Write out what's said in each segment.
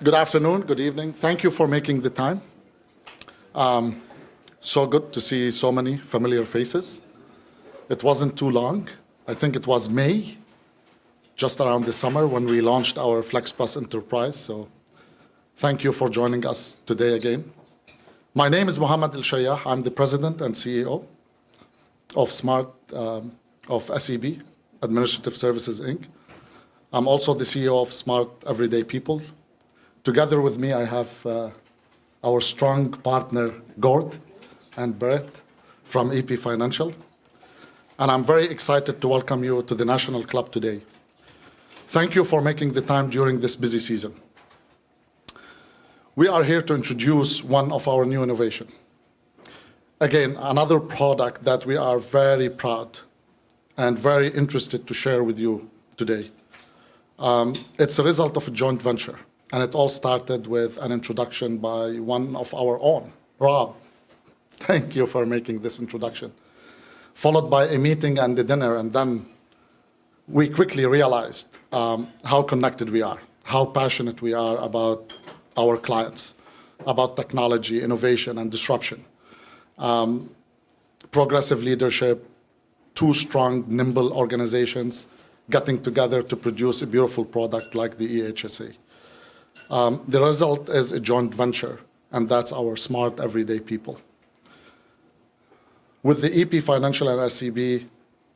Good afternoon, good evening. Thank you for making the time. So good to see so many familiar faces. It wasn't too long. I think it was May, just around the summer, when we launched our FlexBus Enterprise. So thank you for joining us today again. My name is Mohammed El Shayah. I'm the President and CEO of SEB, Administrative Services, Inc. I'm also the CEO of Smart Everyday People. Together with me, I have our strong partner, Gord and Brett from EP Financial. And I'm very excited to welcome you to the National Club today. Thank you for making the time during this busy season. We are here to introduce one of our new innovations. Again, another product that we are very proud and very interested to share with you today. It's a result of a joint venture, and it all started with an introduction by one of our own, Rob. Thank you for making this introduction. Followed by a meeting and a dinner, and then we quickly realized how connected we are, how passionate we are about our clients, about technology, innovation, and disruption. Progressive leadership, two strong, nimble organizations getting together to produce a beautiful product like the EHSA. The result is a joint venture, and that's our Smart Everyday People. With the EP Financial and SEB,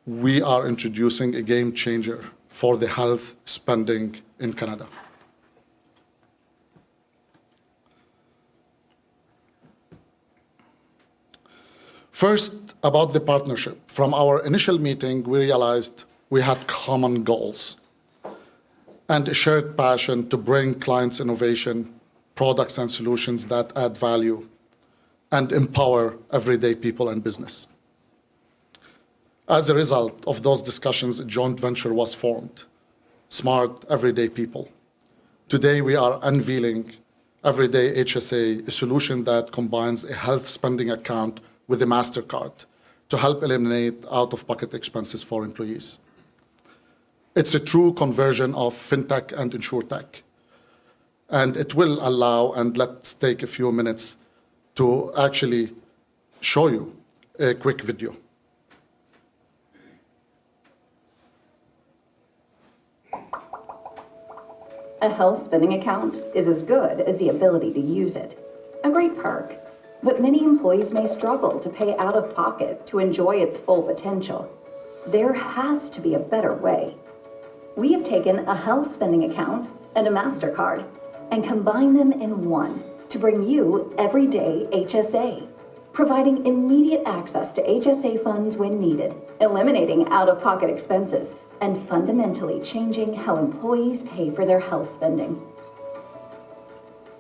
we are introducing a game changer for the health spending in Canada. First, about the partnership. From our initial meeting, we realized we had common goals and a shared passion to bring clients innovation, products and solutions that add value and empower everyday people and business. As a result of those discussions, a joint venture was formed, Smart Everyday People. Today, we are unveiling Everyday HSA, a solution that combines a health spending account with a MasterCard to help eliminate out-of-pocket expenses for employees. It's a true conversion of fintech and insurtech, and it will allow, and let's take a few minutes to actually show you a quick video. A health spending account is as good as the ability to use it. A great perk, but many employees may struggle to pay out of pocket to enjoy its full potential. There has to be a better way. We have taken a health spending account and a MasterCard and combined them in one to bring you Everyday HSA, providing immediate access to HSA funds when needed, eliminating out-of-pocket expenses, and fundamentally changing how employees pay for their health spending.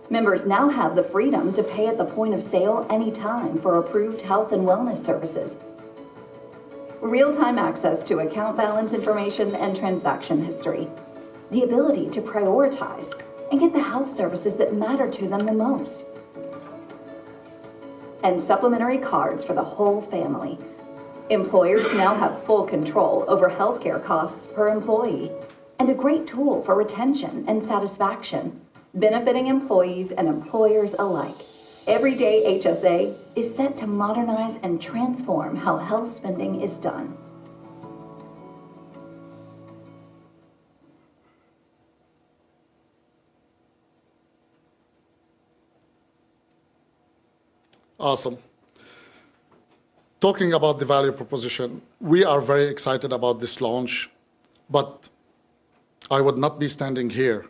Members now have the freedom to pay at the point of sale anytime for approved health and wellness services. Real-time access to account balance information and transaction history. The ability to prioritize and get the health services that matter to them the most. And supplementary cards for the whole family. Employers now have full control over healthcare costs per employee, and a great tool for retention and satisfaction, benefiting employees and employers alike. Everyday HSA is set to modernize and transform how health spending is done. Awesome. Talking about the value proposition, we are very excited about this launch, but I would not be standing here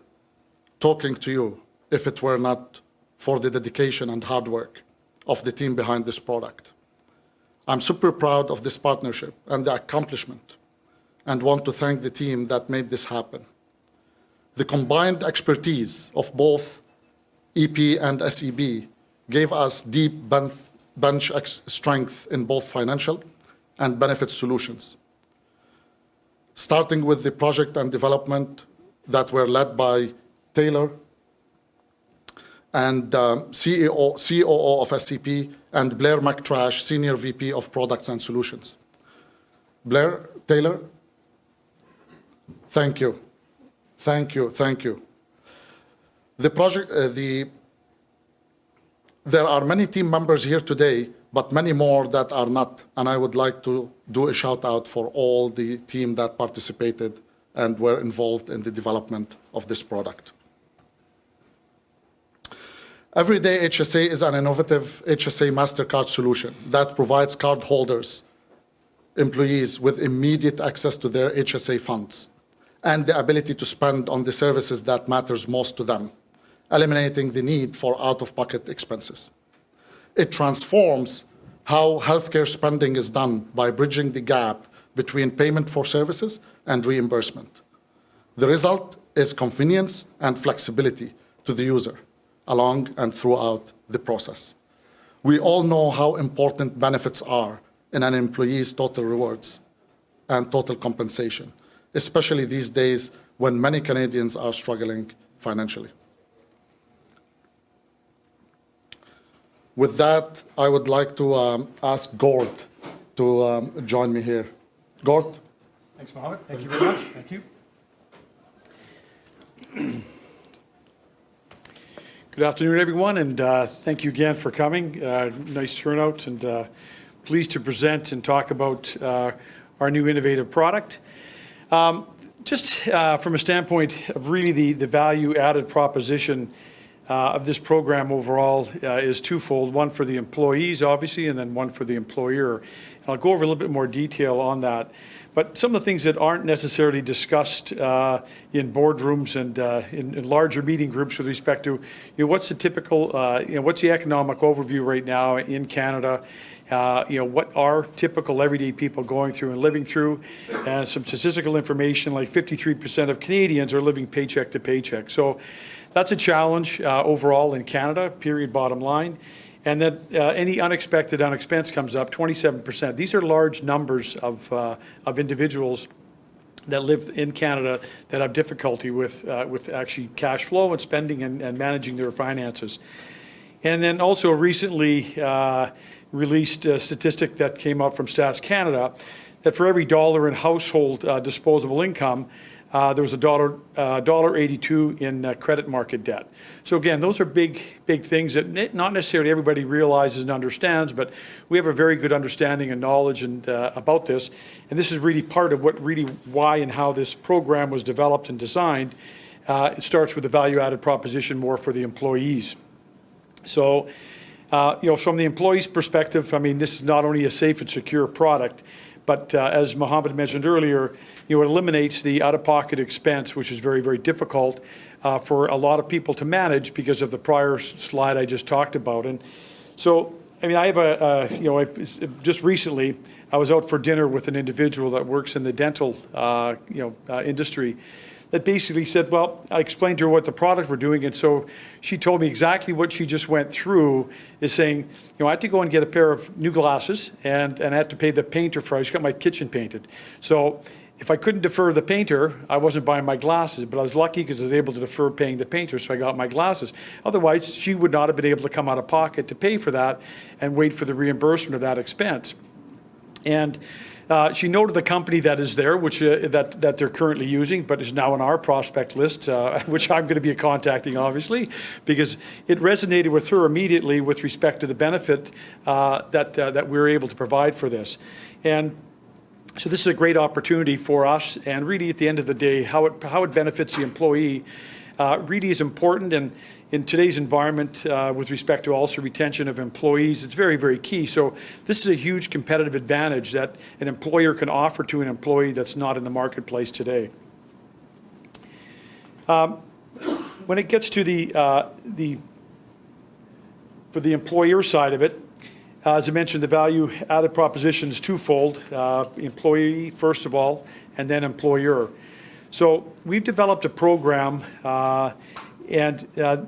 talking to you if it were not for the dedication and hard work of the team behind this product. I'm super proud of this partnership and the accomplishment, and want to thank the team that made this happen. The combined expertise of both EP and SEB gave us deep bench strength in both financial and benefit solutions. Starting with the project and development that were led by Taylor and COO of SCP, and Blair McTrash, Senior VP of Products and Solutions. Blair, Taylor, thank you. Thank you, thank you. The project, there are many team members here today, but many more that are not. And I would like to do a shout out for all the team that participated and were involved in the development of this product. Everyday HSA is an innovative HSA MasterCard solution that provides cardholders, employees with immediate access to their HSA funds and the ability to spend on the services that matters most to them, eliminating the need for out-of-pocket expenses. It transforms how healthcare spending is done by bridging the gap between payment for services and reimbursement. The result is convenience and flexibility to the user along and throughout the process. We all know how important benefits are in an employee's total rewards and total compensation, especially these days when many Canadians are struggling financially. With that, I would like to ask Gord to join me here. Gord? Thanks, Mohammed. Thank you very much. Thank you. Good afternoon, everyone, and thank you again for coming. Nice turnout, and pleased to present and talk about our new innovative product. Just from a standpoint of really the value-added proposition of this program overall is twofold, one for the employees, obviously, and then one for the employer. And I'll go over a little bit more detail on that. But some of the things that aren't necessarily discussed in boardrooms and in larger meeting groups with respect to, what's the typical, what's the economic overview right now in Canada? What are typical everyday people going through and living through? And some statistical information, like 53% of Canadians are living paycheck to paycheck. So that's a challenge overall in Canada, period, bottom line. And then any unexpected expense comes up, 27%. These are large numbers of individuals that live in Canada that have difficulty with actually cash flow and spending and managing their finances. And then also recently released a statistic that came out from Stats Canada that for every dollar in household disposable income, there was $1.82 in credit market debt. So again, those are big things that not necessarily everybody realizes and understands, but we have a very good understanding and knowledge and about this. And this is really part of why and how this program was developed and designed. It starts with the value-added proposition more for the employees. So, from the employee's perspective, I mean, this is not only a safe and secure product, but as Mohammed mentioned earlier, it eliminates the out-of-pocket expense, which is very, very difficult for a lot of people to manage because of the prior slide I just talked about. And so, I mean, I have just recently, I was out for dinner with an individual that works in the dental, industry, that basically said, well, I explained to her what the product we're doing, and so she told me exactly what she just went through, is saying, I had to go and get a pair of new glasses, and I had to pay the painter for it. I just got my kitchen painted. So if I couldn't defer the painter, I wasn't buying my glasses, but I was lucky because I was able to defer paying the painter, so I got my glasses. Otherwise, she would not have been able to come out of pocket to pay for that and wait for the reimbursement of that expense. And she noted the company that is there, which that they're currently using, but is now on our prospect list, which I'm going to be contacting, obviously, because it resonated with her immediately with respect to the benefit that we're able to provide for this. And so this is a great opportunity for us, and really at the end of the day, how it benefits the employee really is important. And in today's environment, with respect to also retention of employees, it's very, very key. So this is a huge competitive advantage that an employer can offer to an employee that's not in the marketplace today. When it gets to for the employer side of it, as I mentioned, the value-added proposition is twofold: employee first of all, and then employer. So we've developed a program and a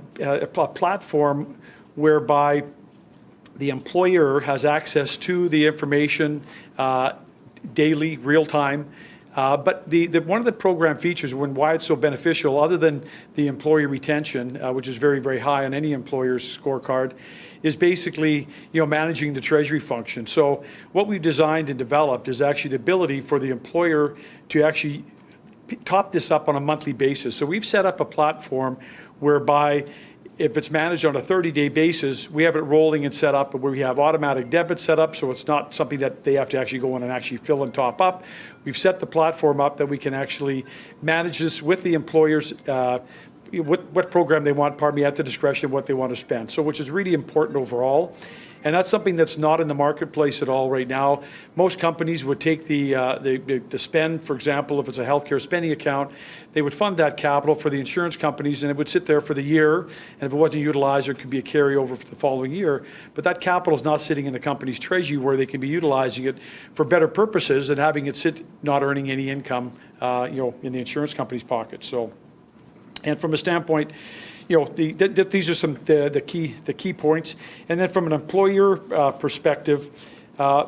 platform whereby the employer has access to the information daily, real time. But one of the program features, why it's so beneficial, other than the employee retention, which is very, very high on any employer's scorecard, is basically managing the treasury function. So what we've designed and developed is actually the ability for the employer to actually top this up on a monthly basis. So we've set up a platform whereby if it's managed on a 30-day basis, we have it rolling and set up where we have automatic debit set up, so it's not something that they have to actually go in and actually fill and top up. We've set the platform up that we can actually manage this with the employers, what program they want, at the discretion of what they want to spend. So which is really important overall. And that's something that's not in the marketplace at all right now. Most companies would take the spend, for example, if it's a healthcare spending account, they would fund that capital for the insurance companies and it would sit there for the year. And if it wasn't utilized, there could be a carryover for the following year. But that capital is not sitting in the company's treasury where they can be utilizing it for better purposes than having it sit not earning any income, in the insurance company's pocket. So, and from a standpoint, these are some the key points. And then from an employer perspective,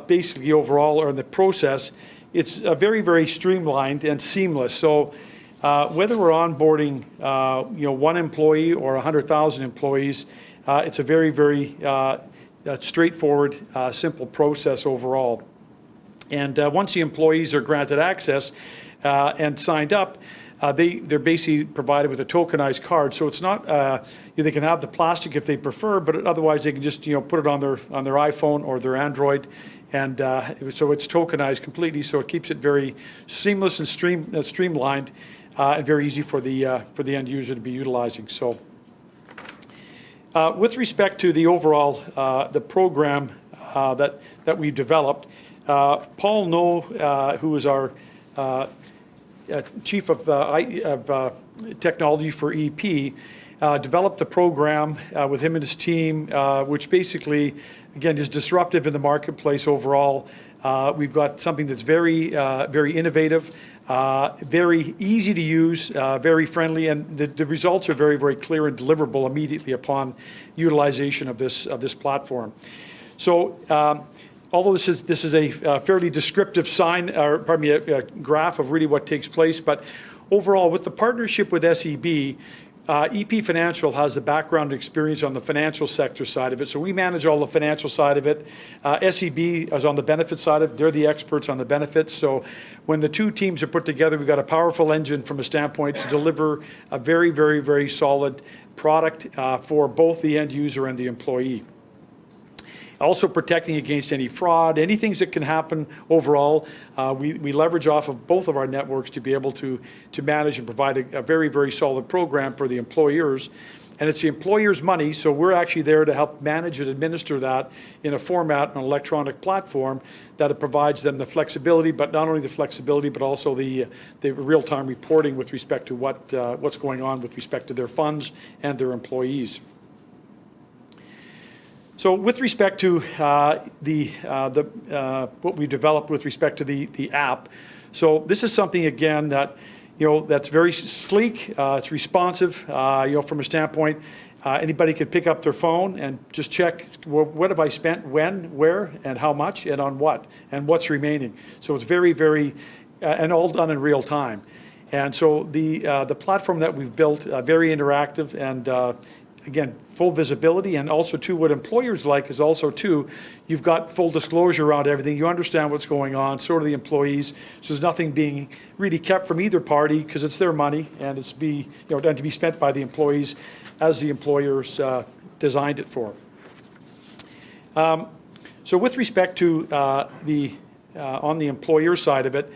basically overall or in the process, it's very, very streamlined and seamless. So whether we're onboarding, one employee or 100,000 employees, it's a very, very straightforward, simple process overall. And once the employees are granted access and signed up, they're basically provided with a tokenized card, so it's not. They can have the plastic if they prefer, but otherwise they can just put it on their iPhone or their Android, and so it's tokenized completely. So it keeps it very seamless and streamlined, and very easy for the end user to be utilizing. So, with respect to the overall the program that we've developed, Paul Noe, who is our Chief of Technology for EP, developed a program with him and his team, which basically, again, is disruptive in the marketplace overall. We've got something that's very, very innovative, very easy to use, very friendly, and the results are very, very clear and deliverable immediately upon utilization of this platform. So, although this is a fairly descriptive a graph of really what takes place, but overall, with the partnership with SEB, EP Financial has the background experience on the financial sector side of it, so we manage all the financial side of it. SEB is on the benefit side of it. They're the experts on the benefits, so when the two teams are put together, we've got a powerful engine from a standpoint to deliver a very, very, very solid product for both the end user and the employee. Also protecting against any fraud, any things that can happen overall. We leverage off of both of our networks to be able to manage and provide a very, very solid program for the employers. And it's the employer's money, so we're actually there to help manage and administer that in a format, an electronic platform, that it provides them the flexibility, but not only the flexibility, but also the real-time reporting with respect to what's going on with respect to their funds and their employees. So with respect to what we developed with respect to the app, so this is something again that that's very sleek. It's responsive. From a standpoint, anybody could pick up their phone and just check what have I spent, when, where, and how much, and on what, and what's remaining. So it's very, very, and all done in real time. And so the platform that we've built, very interactive and. Again, full visibility, and also too, what employers like is also too, you've got full disclosure around everything. You understand what's going on, so do the employees. So there's nothing being really kept from either party because it's their money and it's and to be spent by the employees as the employers designed it for. So with respect to on the employer side of it,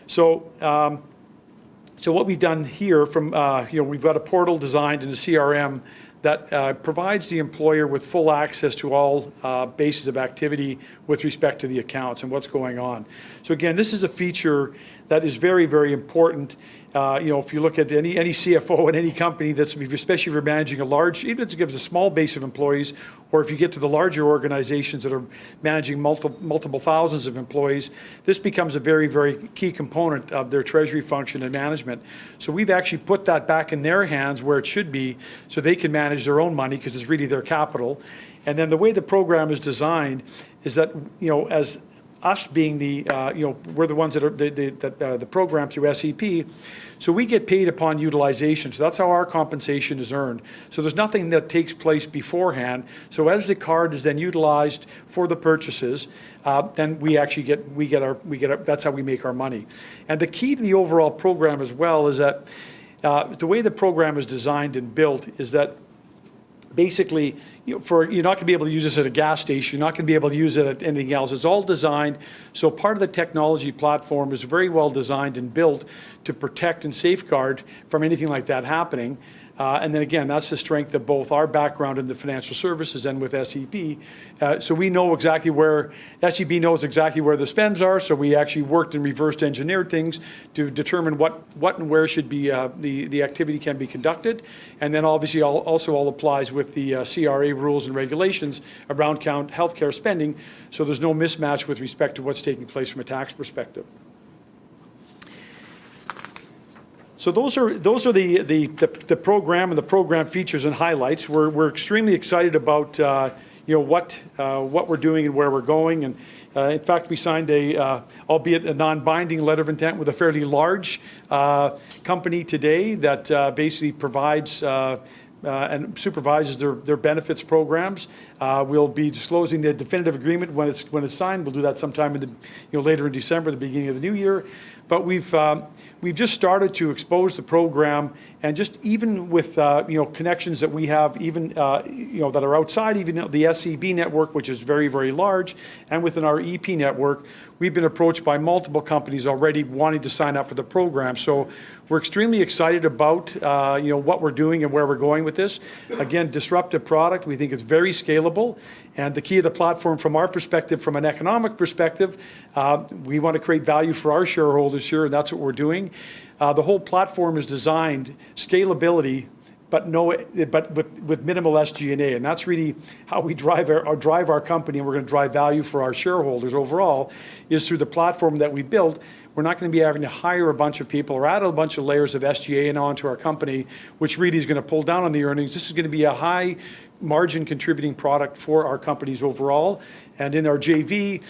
so what we've done here from we've got a portal designed in the CRM that provides the employer with full access to all bases of activity with respect to the accounts and what's going on. So again, this is a feature that is very, very important. If you look at any CFO in any company, especially if you're managing a large, even if it's a small base of employees, or if you get to the larger organizations that are managing multiple thousands of employees, this becomes a very, very key component of their treasury function and management. So we've actually put that back in their hands where it should be, so they can manage their own money because it's really their capital. And then the way the program is designed is that, as us being we're the ones that are the program through SEP, so we get paid upon utilization. So that's how our compensation is earned. So there's nothing that takes place beforehand. So as the card is then utilized for the purchases, then we actually get our that's how we make our money. And the key to the overall program as well is that The way the program is designed and built is that basically, you're not going to be able to use this at a gas station. You're not going to be able to use it at anything else. It's all designed. So part of the technology platform is very well designed and built to protect and safeguard from anything like that happening. And then again, that's the strength of both our background in the financial services and with SEB. So we know exactly where, SEB knows exactly where the spends are. So we actually worked and reversed engineered things to determine what and where should be the activity can be conducted. And then obviously also all applies with the CRA rules and regulations around healthcare spending. So there's no mismatch with respect to what's taking place from a tax perspective. So those are the program and the program features and highlights. We're extremely excited about what we're doing and where we're going. And in fact, we signed albeit a non-binding letter of intent with a fairly large company today that basically provides and supervises their benefits programs. We'll be disclosing the definitive agreement when it's signed. We'll do that sometime in later in December, the beginning of the new year. But we've just started to expose the program, and just even with connections that we have, even that are outside even the SEB network, which is very, very large, and within our EP network, we've been approached by multiple companies already wanting to sign up for the program. So we're extremely excited about what we're doing and where we're going with this. Again, disruptive product. We think it's very scalable. And the key of the platform from our perspective, from an economic perspective, we want to create value for our shareholders here, and that's what we're doing. The whole platform is designed scalability, but with minimal SG&A, and that's really how we drive our company, and we're going to drive value for our shareholders overall, is through the platform that we built. We're not going to be having to hire a bunch of people or add a bunch of layers of SG&A onto our company, which really is going to pull down on the earnings. This is going to be a high margin contributing product for our companies overall. And in our JV,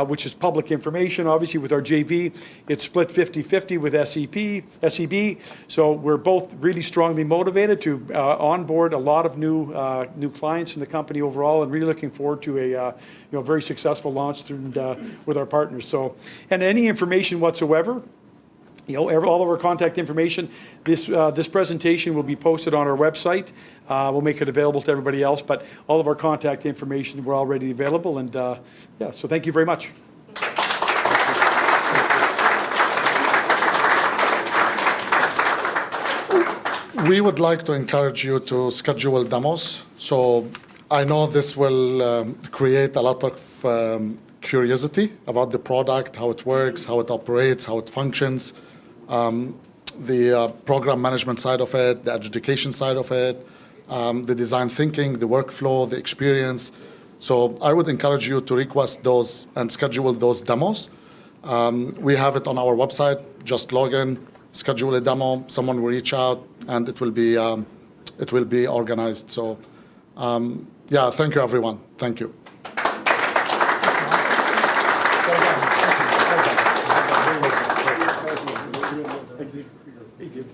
which is public information, obviously with our JV, it's split 50-50 with SEB. So we're both really strongly motivated to onboard a lot of new clients in the company overall, and really looking forward to a very successful launch with our partners. So, and any information whatsoever, all of our contact information, this presentation will be posted on our website. We'll make it available to everybody else, but all of our contact information were already available. And so thank you very much. We would like to encourage you to schedule demos. So I know this will create a lot of curiosity about the product, how it works, how it operates, how it functions. The program management side of it, the adjudication side of it, the design thinking, the workflow, the experience. So I would encourage you to request those and schedule those demos. We have it on our website. Just log in, schedule a demo. Someone will reach out, and it will be organized. So thank you, everyone. Thank you. Thank you.